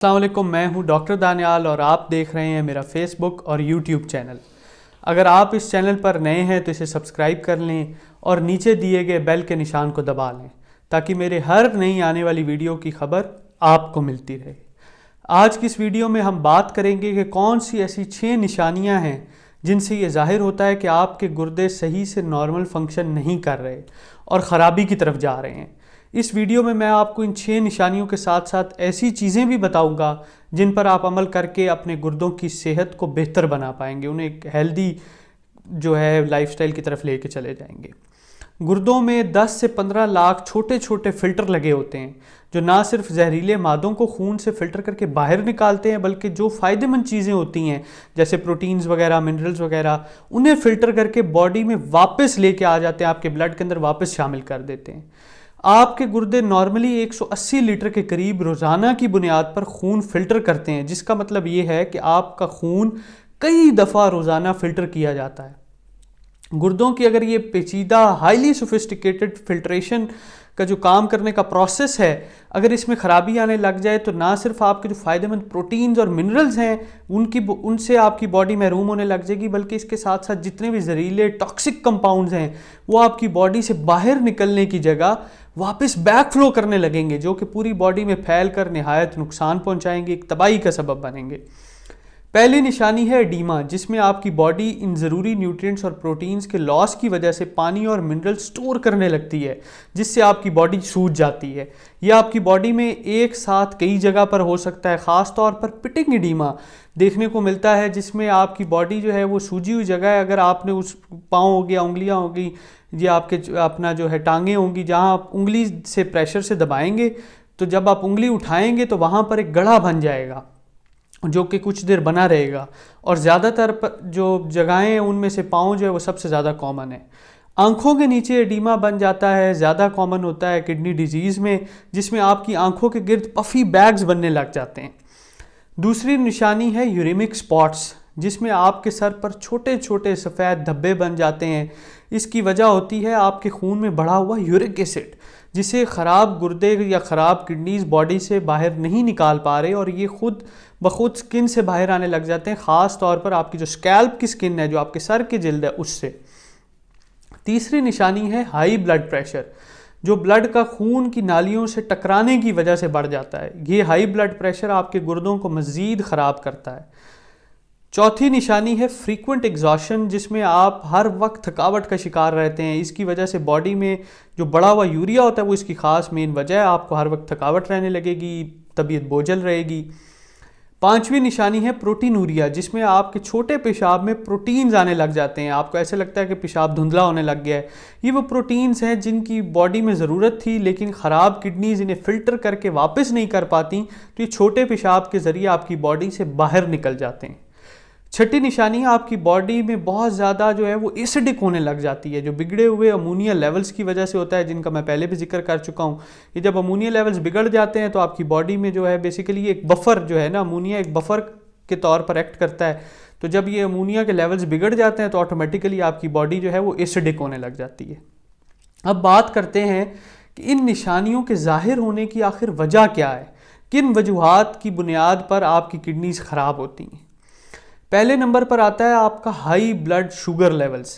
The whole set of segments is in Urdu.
السلام علیکم، میں ہوں ڈاکٹر دانیال اور آپ دیکھ رہے ہیں میرا فیس بک اور یوٹیوب چینل۔ اگر آپ اس چینل پر نئے ہیں تو اسے سبسکرائب کر لیں اور نیچے دیے گئے بیل کے نشان کو دبا لیں تاکہ میرے ہر نئی آنے والی ویڈیو کی خبر آپ کو ملتی رہے۔ آج کی اس ویڈیو میں ہم بات کریں گے کہ کون سی ایسی 6 نشانیاں ہیں جن سے یہ ظاہر ہوتا ہے کہ آپ کے گردے صحیح سے نارمل فنکشن نہیں کر رہے اور خرابی کی طرف جا رہے ہیں۔ اس ویڈیو میں آپ کو ان 6 نشانیوں کے ساتھ ساتھ ایسی چیزیں بھی بتاؤں گا جن پر آپ عمل کر کے اپنے گردوں کی صحت کو بہتر بنا پائیں گے، انہیں ایک ہیلدی لائف سٹائل کی طرف لے کے چلے جائیں گے۔ گردوں میں 10 سے 15 لاکھ چھوٹے چھوٹے فلٹر لگے ہوتے ہیں جو نہ صرف زہریلے مادوں کو خون سے فلٹر کر کے باہر نکالتے ہیں بلکہ جو فائدہ مند چیزیں ہوتی ہیں جیسے پروٹینز وغیرہ، منرلز وغیرہ، انہیں فلٹر کر کے باڈی میں واپس لے کے آ جاتے ہیں، آپ کے بلڈ کے اندر واپس شامل کر دیتے ہیں۔ آپ کے گردے نارملی 180 لیٹر کے قریب روزانہ کی بنیاد پر خون فلٹر کرتے ہیں، جس کا مطلب یہ ہے کہ آپ کا خون کئی دفعہ روزانہ فلٹر کیا جاتا ہے۔ گردوں کی اگر یہ پیچیدہ ہائیلی سوفسٹیکیٹڈ فلٹریشن کا جو کام کرنے کا پروسیس ہے، اگر اس میں خرابی آنے لگ جائے تو نہ صرف آپ کے جو فائدہ مند پروٹینز اور منرلز ہیں ان سے آپ کی باڈی محروم ہونے لگ جائے گی، بلکہ اس کے ساتھ ساتھ جتنے بھی زہریلے ٹاکسک کمپاؤنڈز ہیں وہ آپ کی باڈی سے باہر نکلنے کی جگہ واپس بیک فلو کرنے لگیں گے، جو کہ پوری باڈی میں پھیل کر نہایت نقصان پہنچائیں گے، ایک تباہی کا سبب بنیں گے۔ پہلی نشانی ہے ایڈیما، جس میں آپ کی باڈی ان ضروری نیوٹرینٹس اور پروٹینز کے لاس کی وجہ سے پانی اور منرل سٹور کرنے لگتی ہے، جس سے آپ کی باڈی سوج جاتی ہے۔ یہ آپ کی باڈی میں ایک ساتھ کئی جگہ پر ہو سکتا ہے، خاص طور پر پٹنگ ایڈیما دیکھنے کو ملتا ہے، جس میں آپ کی باڈی وہ سوجی ہوئی جگہ ہے۔ اگر آپ نے اس پاؤں ہو گیا، انگلیاں ہوگی، یہ آپ کے اپنا ٹانگیں ہوں گی، جہاں آپ انگلی سے پریشر سے دبائیں گے تو جب آپ انگلی اٹھائیں گے تو وہاں پر ایک گڑھا بن جائے گا جو کہ کچھ دیر بنا رہے گا، اور زیادہ تر جو جگہیں ہیں ان میں سے پاؤں وہ سب سے زیادہ کامن ہے۔ آنکھوں کے نیچے ایڈیما بن جاتا ہے، زیادہ کامن ہوتا ہے کڈنی ڈیزیز میں، جس میں آپ کی آنکھوں کے گرد پفی بیگز بننے لگ جاتے ہیں۔ دوسری نشانی ہے یوریمک سپاٹس، جس میں آپ کے سر پر چھوٹے چھوٹے سفید دھبے بن جاتے ہیں۔ اس کی وجہ ہوتی ہے آپ کے خون میں بڑھا ہوا یورک ایسڈ، جسے خراب گردے یا خراب کڈنیز باڈی سے باہر نہیں نکال پا رہے، اور یہ خود بخود سکن سے باہر آنے لگ جاتے ہیں، خاص طور پر آپ کی جو سکیلپ کی سکن ہے، جو آپ کے سر کی جلد ہے، اس سے۔ تیسری نشانی ہے ہائی بلڈ پریشر، جو بلڈ کا خون کی نالیوں سے ٹکرانے کی وجہ سے بڑھ جاتا ہے۔ یہ ہائی بلڈ پریشر آپ کے گردوں کو مزید خراب کرتا ہے۔ چوتھی نشانی ہے فریکوینٹ ایگزاشن، جس میں آپ ہر وقت تھکاوٹ کا شکار رہتے ہیں۔ اس کی وجہ سے باڈی میں جو بڑا ہوا یوریا ہوتا ہے وہ اس کی خاص مین وجہ ہے، آپ کو ہر وقت تھکاوٹ رہنے لگے گی، طبیعت بوجھل رہے گی۔ پانچویں نشانی ہے پروٹینوریا، جس میں آپ کے چھوٹے پیشاب میں پروٹینز آنے لگ جاتے ہیں، آپ کو ایسے لگتا ہے کہ پیشاب دھندلا ہونے لگ گیا ہے۔ یہ وہ پروٹینز ہیں جن کی باڈی میں ضرورت تھی لیکن خراب کڈنیز انہیں فلٹر کر کے واپس نہیں کر پاتی، تو یہ چھوٹے پیشاب کے ذریعے آپ کی باڈی سے باہر نکل جاتے ہیں۔ چھٹی نشانی ہے آپ کی باڈی میں بہت زیادہ وہ ایسیڈک ہونے لگ جاتی ہے، جو بگڑے ہوئے امونیا لیولز کی وجہ سے ہوتا ہے، جن کا میں پہلے بھی ذکر کر چکا ہوں۔ یہ جب امونیا لیولز بگڑ جاتے ہیں تو آپ کی باڈی میں بیسیکلی ایک بفر امونیا ایک بفر کے طور پر ایکٹ کرتا ہے، تو جب یہ امونیا کے لیولز بگڑ جاتے ہیں تو آٹومیٹیکلی آپ کی باڈی وہ ایسیڈک ہونے لگ جاتی ہے۔ اب بات کرتے ہیں کہ ان نشانیوں کے ظاہر ہونے کی آخر وجہ کیا ہے، کن وجوہات کی بنیاد پر آپ کی کڈنیز خراب ہوتی ہیں۔ پہلے نمبر پر آتا ہے آپ کا ہائی بلڈ شوگر لیولز۔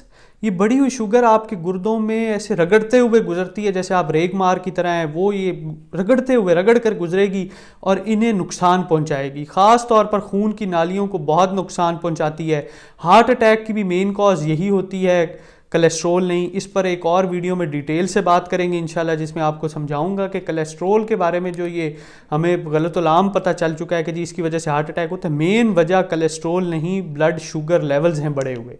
یہ بڑھی ہوئی شوگر آپ کے گردوں میں ایسے رگڑتے ہوئے گزرتی ہے، جیسے آپ ریگ مار کی طرح ہیں، وہ یہ رگڑ کر گزرے گی اور انہیں نقصان پہنچائے گی، خاص طور پر خون کی نالیوں کو بہت نقصان پہنچاتی ہے۔ ہارٹ اٹیک کی بھی مین کاز یہی ہوتی ہے، کولیسٹرول نہیں۔ اس پر ایک اور ویڈیو میں ڈیٹیل سے بات کریں گے انشاءاللہ، جس میں آپ کو سمجھاؤں گا کہ کولیسٹرول کے بارے میں جو یہ ہمیں غلط العام پتہ چل چکا ہے کہ اس کی وجہ سے ہارٹ اٹیک ہوتا ہے، مین وجہ کولیسٹرول نہیں، بلڈ شوگر لیولز ہیں بڑے ہوئے۔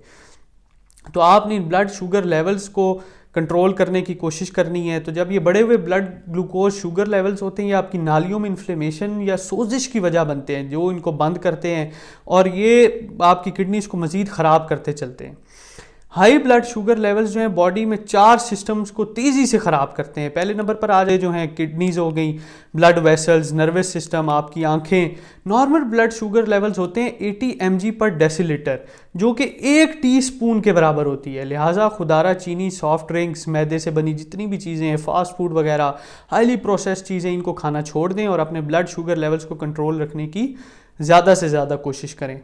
تو آپ نے بلڈ شوگر لیولز کو کنٹرول کرنے کی کوشش کرنی ہے۔ تو جب یہ بڑے ہوئے بلڈ گلوکوز شوگر لیولز ہوتے ہیں، یہ آپ کی نالیوں میں انفلیمیشن یا سوزش کی وجہ بنتے ہیں، جو ان کو بند کرتے ہیں اور یہ آپ کی کڈنیز کو مزید خراب کرتے چلتے ہیں۔ ہائی بلڈ شوگر لیولز جو ہیں باڈی میں 4 سسٹمز کو تیزی سے خراب کرتے ہیں. پہلے نمبر پر آ جائے جو ہیں کڈنیز ہو گئیں, بلڈ ویسلز, نروس سسٹم, آپ کی آنکھیں. نارمل بلڈ شوگر لیولز ہوتے ہیں 80 mg پر ڈیسی لیٹر, جو کہ 1 ٹی اسپون کے برابر ہوتی ہے. لہٰذا خودارہ چینی, سافٹ ڈرنکس, میدے سے بنی جتنی بھی چیزیں ہیں, فاسٹ فوڈ وغیرہ, ہائیلی پروسیسڈ چیزیں, ان کو کھانا چھوڑ دیں اور اپنے بلڈ شوگر لیولز کو کنٹرول رکھنے کی زیادہ سے زیادہ کوشش کریں.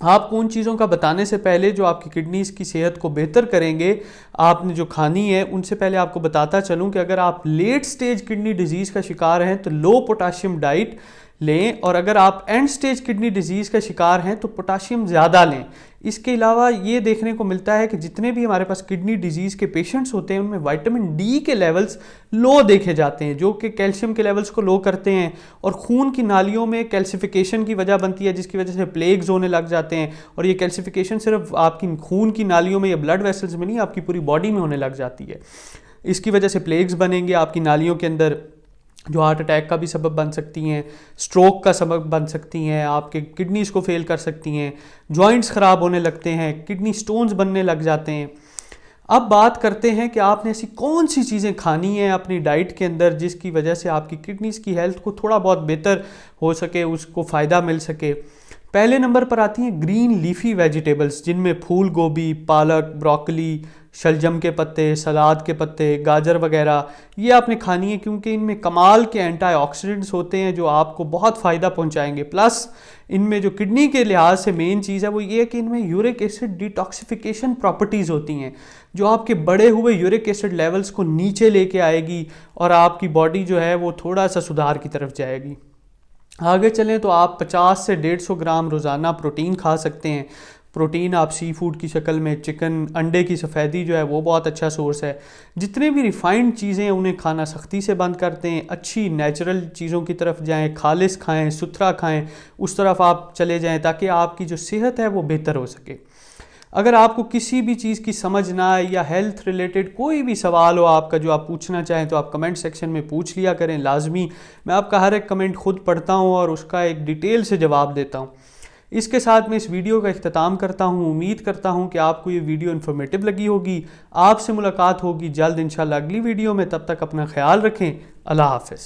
آپ کو ان چیزوں کا بتانے سے پہلے جو آپ کی کڈنیز کی صحت کو بہتر کریں گے, آپ نے جو کھانی ہے, ان سے پہلے آپ کو بتاتا چلوں کہ اگر آپ لیٹ سٹیج کڈنی ڈیزیز کا شکار ہیں تو لو پوٹاشیم ڈائٹ لیں, اور اگر آپ اینڈ سٹیج کڈنی ڈیزیز کا شکار ہیں تو پوٹاشیم زیادہ لیں. اس کے علاوہ یہ دیکھنے کو ملتا ہے کہ جتنے بھی ہمارے پاس کڈنی ڈیزیز کے پیشنٹس ہوتے ہیں ان میں وائٹامن ڈی کے لیولز لو دیکھے جاتے ہیں, جو کہ کیلشیم کے لیولز کو لو کرتے ہیں اور خون کی نالیوں میں کیلسیفیکیشن کی وجہ بنتی ہے, جس کی وجہ سے پلیگز ہونے لگ جاتے ہیں. اور یہ کیلسیفیکیشن صرف آپ کی خون کی نالیوں میں یا بلڈ ویسلز میں نہیں, آپ کی پوری باڈی میں ہونے لگ جاتی ہے. اس کی وجہ سے پلیگز بنیں گے آپ کی نالیوں کے اندر, جو ہارٹ اٹیک کا بھی سبب بن سکتی ہیں, سٹروک کا سبب بن سکتی ہیں, آپ کے کڈنیز کو فیل کر سکتی ہیں, جوائنٹس خراب ہونے لگتے ہیں, کڈنی سٹونز بننے لگ جاتے ہیں. اب بات کرتے ہیں کہ آپ نے ایسی کون سی چیزیں کھانی ہیں اپنی ڈائٹ کے اندر جس کی وجہ سے آپ کی کڈنیز کی ہیلتھ کو تھوڑا بہت بہتر ہو سکے, اس کو فائدہ مل سکے. پہلے نمبر پر آتی ہیں گرین لیفی ویجیٹیبلز, جن میں پھول گوبھی, پالک, بروکلی, شلجم کے پتے, سلاد کے پتے, گاجر وغیرہ. یہ آپ نے کھانی ہے کیونکہ ان میں کمال کے اینٹی آکسیڈنٹس ہوتے ہیں جو آپ کو بہت فائدہ پہنچائیں گے. پلس ان میں جو کڈنی کے لحاظ سے مین چیز ہے وہ یہ ہے کہ ان میں یورک ایسڈ ڈیٹاکسیفیکیشن پراپرٹیز ہوتی ہیں, جو آپ کے بڑے ہوئے یورک ایسڈ لیولز کو نیچے لے کے آئے گی اور آپ کی باڈی جو ہے وہ تھوڑا سا سدھار کی طرف جائے گی. آگے چلیں تو آپ 50 سے 150 گرام روزانہ پروٹین کھا سکتے ہیں. پروٹین آپ سی فوڈ کی شکل میں چکن, انڈے کی سفیدی جو ہے وہ بہت اچھا سورس ہے. جتنے بھی ریفائنڈ چیزیں ہیں انہیں کھانا سختی سے بند کرتے ہیں, اچھی نیچرل چیزوں کی طرف جائیں, خالص کھائیں, ستھرا کھائیں, اس طرف آپ چلے جائیں تاکہ آپ کی جو صحت ہے وہ بہتر ہو سکے. اگر آپ کو کسی بھی چیز کی سمجھ نہ آئے یا ہیلتھ ریلیٹڈ کوئی بھی سوال ہو آپ کا جو آپ پوچھنا چاہیں تو آپ کمنٹ سیکشن میں پوچھ لیا کریں لازمی. میں آپ کا ہر ایک کمنٹ خود پڑھتا ہوں اور اس کا ایک ڈیٹیل سے جواب دیتا ہوں. اس کے ساتھ میں اس ویڈیو کا اختتام کرتا ہوں. امید کرتا ہوں کہ آپ کو یہ ویڈیو انفارمیٹیو لگی ہوگی. آپ سے ملاقات ہوگی جلد انشاءاللہ اگلی ویڈیو میں. تب تک اپنا خیال رکھیں. اللہ حافظ.